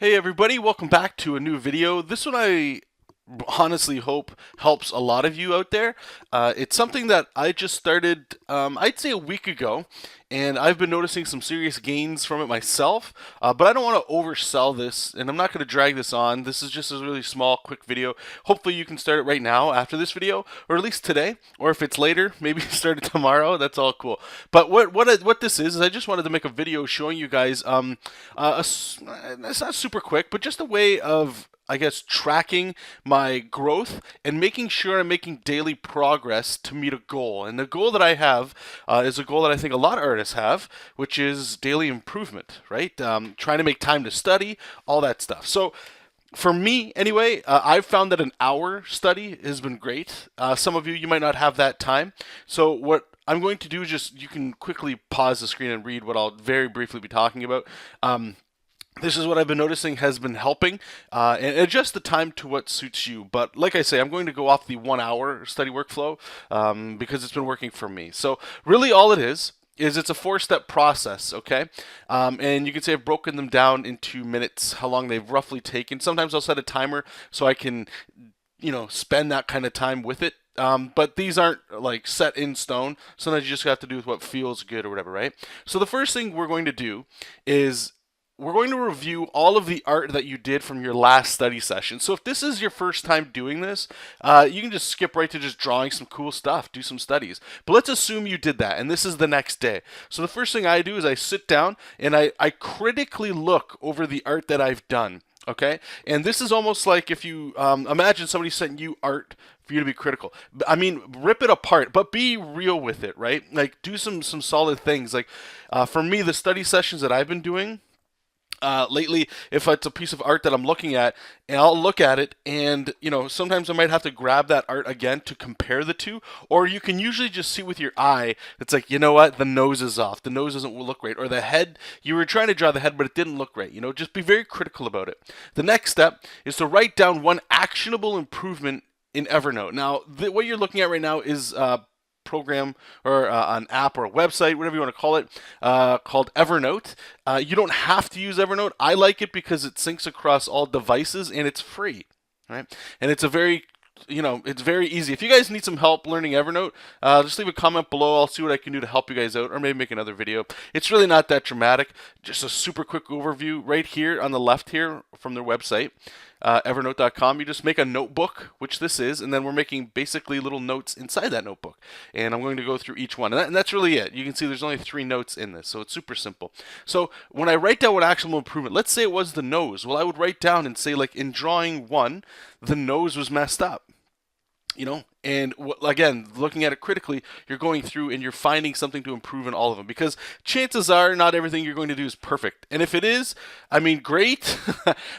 Hey everybody, welcome back to a new video. This one I honestly hope helps a lot of you out there. It's something that I just started, I'd say a week ago, and I've been noticing some serious gains from it myself, but I don't want to oversell this, and I'm not going to drag this on. This is just a really small, quick video. Hopefully you can start it right now after this video, or at least today, or if it's later, maybe start it tomorrow. That's all cool. But what this is I just wanted to make a video showing you guys, it's not super quick, but just a way of I guess tracking my growth and making sure I'm making daily progress to meet a goal. And the goal that I have is a goal that I think a lot of artists have, which is daily improvement, right? Trying to make time to study, all that stuff. So for me, anyway, I've found that an hour study has been great. Some of you might not have that time. So what I'm going to do is just, you can quickly pause the screen and read what I'll very briefly be talking about. This is what I've been noticing has been helping, and adjust the time to what suits you. But like I say, I'm going to go off the 1 hour study workflow because it's been working for me. So really all it is it's a 4-step process, okay? And you can say I've broken them down into minutes, how long they've roughly taken. Sometimes I'll set a timer so I can, spend that kind of time with it. But these aren't like set in stone. Sometimes you just have to do with what feels good or whatever, right? So the first thing we're going to do is we're going to review all of the art that you did from your last study session. So if this is your first time doing this, you can just skip right to just drawing some cool stuff, do some studies. But let's assume you did that, and this is the next day. So the first thing I do is I sit down and I critically look over the art that I've done. Okay, and this is almost like if you imagine somebody sent you art for you to be critical. I mean, rip it apart, but be real with it, right? Like, do some solid things. Like, for me, the study sessions that I've been doing lately, if it's a piece of art that I'm looking at, and I'll look at it, and sometimes I might have to grab that art again to compare the two, or you can usually just see with your eye. It's like, you know what, the nose is off, the nose doesn't look right, or the head, you were trying to draw the head, but it didn't look right. Just be very critical about it. The next step is to write down one actionable improvement in Evernote. Now, what you're looking at right now is program or an app or a website, whatever you want to call it, called Evernote. You don't have to use Evernote. I like it because it syncs across all devices and it's free, right? And it's a very it's very easy. If you guys need some help learning Evernote, just leave a comment below. I'll see what I can do to help you guys out, or maybe make another video. It's really not that dramatic. Just a super quick overview right here on the left here from their website, evernote.com. You just make a notebook, which this is, and then we're making basically little notes inside that notebook. And I'm going to go through each one. And that's really it. You can see there's only 3 notes in this, so it's super simple. So when I write down what actionable improvement, let's say it was the nose. Well, I would write down and say, like, in drawing 1, the nose was messed up. And again, looking at it critically, you're going through and you're finding something to improve in all of them, because chances are not everything you're going to do is perfect. And if it is, I mean, great,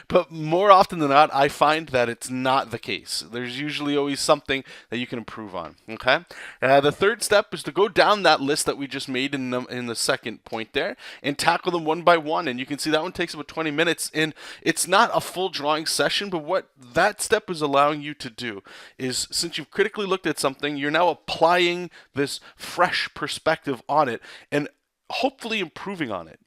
but more often than not, I find that it's not the case. There's usually always something that you can improve on, okay? The third step is to go down that list that we just made in the second point there and tackle them one by one. And you can see that one takes about 20 minutes, and it's not a full drawing session, but what that step is allowing you to do is, since you've critically looked at something, you're now applying this fresh perspective on it and hopefully improving on it.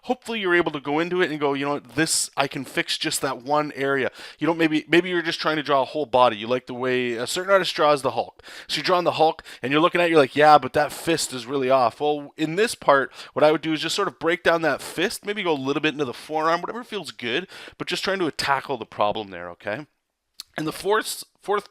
Hopefully you're able to go into it and go, this, I can fix just that one area. Maybe you're just trying to draw a whole body. You like the way a certain artist draws the Hulk, so you're drawing the Hulk and you're looking at it, you're like, yeah, but that fist is really off. Well, in this part, what I would do is just sort of break down that fist, maybe go a little bit into the forearm, whatever feels good, but just trying to tackle the problem there, okay? And the fourth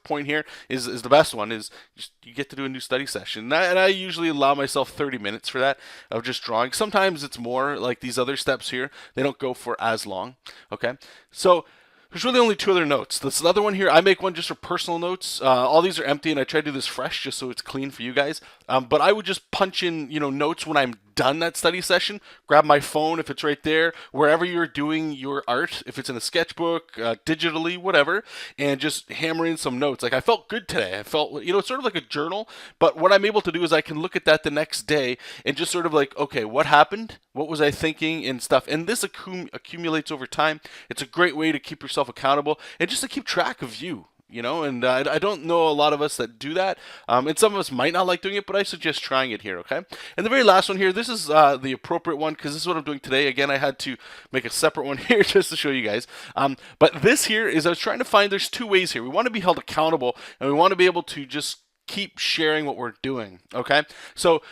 point here is the best one, is just, you get to do a new study session. And I usually allow myself 30 minutes for that, of just drawing. Sometimes it's more, like these other steps here, they don't go for as long, okay? So there's really only 2 other notes. This other one here, I make one just for personal notes. All these are empty, and I try to do this fresh just so it's clean for you guys. But I would just punch in, notes when I'm done that study session. Grab my phone if it's right there, wherever you're doing your art, if it's in a sketchbook, digitally, whatever, and just hammer in some notes. Like, I felt good today. I felt, it's sort of like a journal, but what I'm able to do is I can look at that the next day and just sort of like, okay, what happened? What was I thinking and stuff? And this accumulates over time. It's a great way to keep yourself accountable and just to keep track of you. you know, and I don't know a lot of us that do that, and some of us might not like doing it, but I suggest trying it here, okay? And the very last one here, this is the appropriate one because this is what I'm doing today. Again, I had to make a separate one here just to show you guys. But this here is I was trying to find, there's two ways here. We want to be held accountable, and we want to be able to just keep sharing what we're doing, okay? So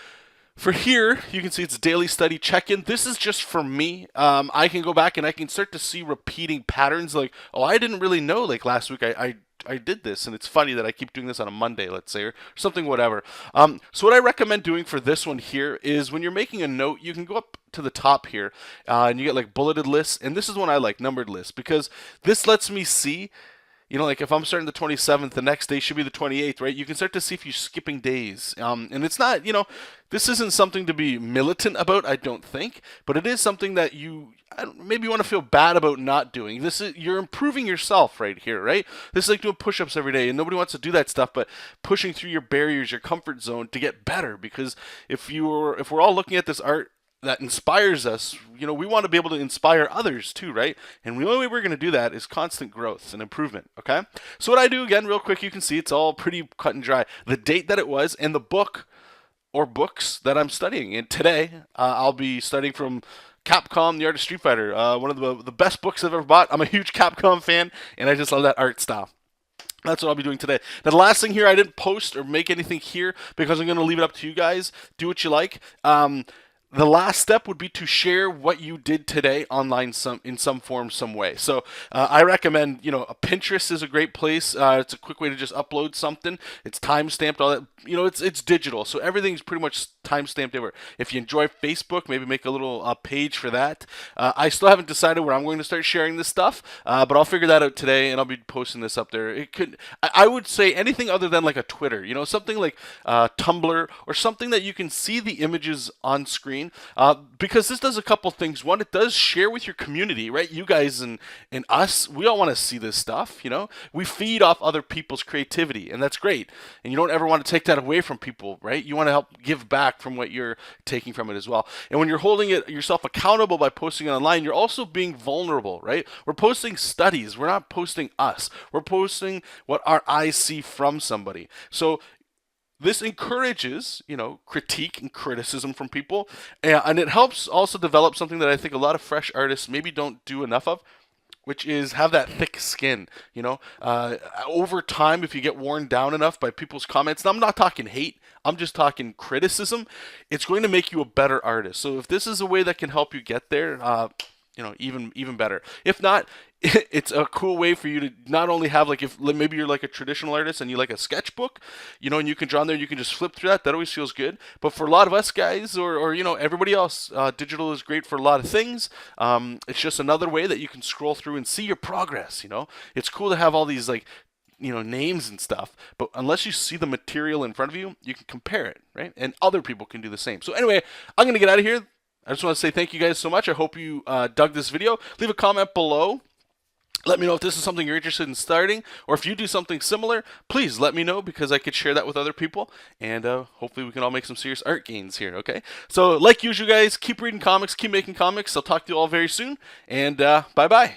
for here, you can see it's daily study check-in. This is just for me. I can go back and I can start to see repeating patterns like, oh, I didn't really know, like last week I did this, and it's funny that I keep doing this on a Monday, let's say, or something, whatever. So what I recommend doing for this one here is when you're making a note, you can go up to the top here, and you get like bulleted lists, and this is one I like, numbered lists, because this lets me see, you know, like if I'm starting the 27th, the next day should be the 28th, right? You can start to see if you're skipping days. And it's not, you know, this isn't something to be militant about, I don't think, but it is something that maybe you want to feel bad about not doing. You're improving yourself right here, right? This is like doing push-ups every day, and nobody wants to do that stuff, but pushing through your barriers, your comfort zone to get better. Because if we're all looking at this art that inspires us, you know, we want to be able to inspire others too, right? And the only way we're going to do that is constant growth and improvement, okay? So what I do, again, real quick, you can see it's all pretty cut and dry. The date that it was and the book or books that I'm studying. And today, I'll be studying from Capcom, The Art of Street Fighter, one of the best books I've ever bought. I'm a huge Capcom fan, and I just love that art style. That's what I'll be doing today. Now, the last thing here, I didn't post or make anything here because I'm going to leave it up to you guys. Do what you like. The last step would be to share what you did today online in some form, some way. So I recommend, you know, a Pinterest is a great place. It's a quick way to just upload something. It's time-stamped, all that. You know, it's digital, so everything's pretty much time-stamped everywhere. If you enjoy Facebook, maybe make a little page for that. I still haven't decided where I'm going to start sharing this stuff, but I'll figure that out today, and I'll be posting this up there. I would say anything other than like a Twitter, you know, something like Tumblr or something that you can see the images on screen. Because this does a couple things. One, it does share with your community, right? You guys and us, we all want to see this stuff, you know? We feed off other people's creativity, and that's great. And you don't ever want to take that away from people, right? You want to help give back from what you're taking from it as well. And when you're holding yourself accountable by posting it online, you're also being vulnerable, right? We're posting studies. We're not posting us. We're posting what our eyes see from somebody. So this encourages, you know, critique and criticism from people, and it helps also develop something that I think a lot of fresh artists maybe don't do enough of, which is have that thick skin, you know. Over time, if you get worn down enough by people's comments, and I'm not talking hate, I'm just talking criticism, it's going to make you a better artist. So if this is a way that can help you get there, you know, even better. If not, it's a cool way for you to not only have, like, if maybe you're like a traditional artist and you like a sketchbook, you know, and you can draw in there, you can just flip through that always feels good. But for a lot of us guys, or you know, everybody else, digital is great for a lot of things. It's just another way that you can scroll through and see your progress, you know. It's cool to have all these, like, you know, names and stuff, but unless you see the material in front of you, you can compare it, right? And other people can do the same. So anyway, I'm gonna get out of here. I just want to say thank you guys so much. I hope you dug this video. Leave a comment below. Let me know if this is something you're interested in starting, or if you do something similar, please let me know, because I could share that with other people, and hopefully we can all make some serious art gains here, okay? So like usual, guys, keep reading comics, keep making comics. I'll talk to you all very soon, and bye-bye.